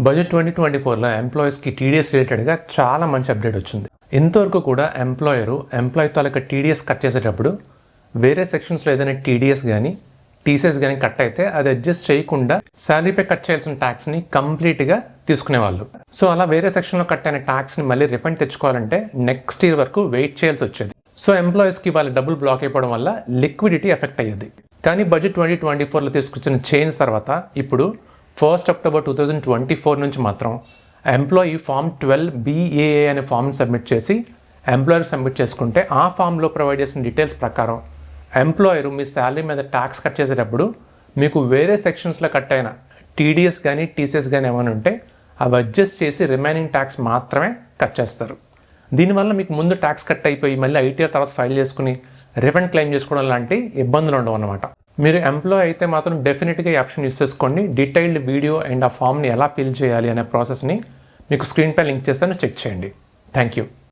Budget 2024లో ఎంప్లాయీస్కి TDS రిలేటెడ్గా చాలా మంచి అప్డేట్ వచ్చింది. ఇంతవరకు కూడా ఎంప్లాయీ తాలూకా టీడీఎస్ కట్ చేసేటప్పుడు వేరే సెక్షన్స్లో ఏదైనా టీడీఎస్ కానీ టీసీఎస్ కానీ కట్ అయితే అది అడ్జస్ట్ చేయకుండా శాలరీపై కట్ చేయాల్సిన ట్యాక్స్ని కంప్లీట్గా తీసుకునేవాళ్ళు. సో అలా వేరే సెక్షన్లో కట్ అయిన ట్యాక్స్ని మళ్ళీ రిఫండ్ తెచ్చుకోవాలంటే నెక్స్ట్ ఇయర్ వరకు వెయిట్ చేయాల్సి వచ్చేది. సో ఎంప్లాయీస్కి వాళ్ళ డబ్బులు బ్లాక్ అయిపోవడం వల్ల లిక్విడిటీ ఎఫెక్ట్ అయ్యేది. కానీ బడ్జెట్ 2024లో తీసుకొచ్చిన చేంజ్ తర్వాత ఇప్పుడు 1 అక్టోబర్ 2024 నుంచి మాత్రం ఎంప్లాయీ ఫామ్ 12BAA అనే ఫామ్ని సబ్మిట్ చేసి ఎంప్లాయర్ సబ్మిట్ చేసుకుంటే ఆ ఫామ్లో ప్రొవైడ్ చేసిన డీటెయిల్స్ ప్రకారం ఎంప్లాయర్ మీ శాలరీ మీద ట్యాక్స్ కట్ చేసేటప్పుడు మీకు వేరే సెక్షన్స్లో కట్ అయిన టీడీఎస్ కానీ టీసీఎస్ కానీ ఏమైనా ఉంటే అవి అడ్జస్ట్ చేసి రిమైనింగ్ ట్యాక్స్ మాత్రమే కట్ చేస్తారు. దీనివల్ల మీకు ముందు ట్యాక్స్ కట్ అయిపోయి మళ్ళీ ఐటీఆర్ తర్వాత ఫైల్ చేసుకుని రిఫండ్ క్లెయిమ్ చేసుకోవడం లాంటి ఇబ్బందులు ఉండవు అన్నమాట. మీరు ఎంప్లాయ్ అయితే మాత్రం డెఫినెట్గా ఈ ఆప్షన్ యూస్ చేసుకోండి. డీటెయిల్డ్ వీడియో అండ్ ఆ ఫామ్ని ఎలా ఫిల్ చేయాలి అనే ప్రాసెస్ని మీకు స్క్రీన్పై లింక్ చేస్తాను, చెక్ చేయండి. Thank you.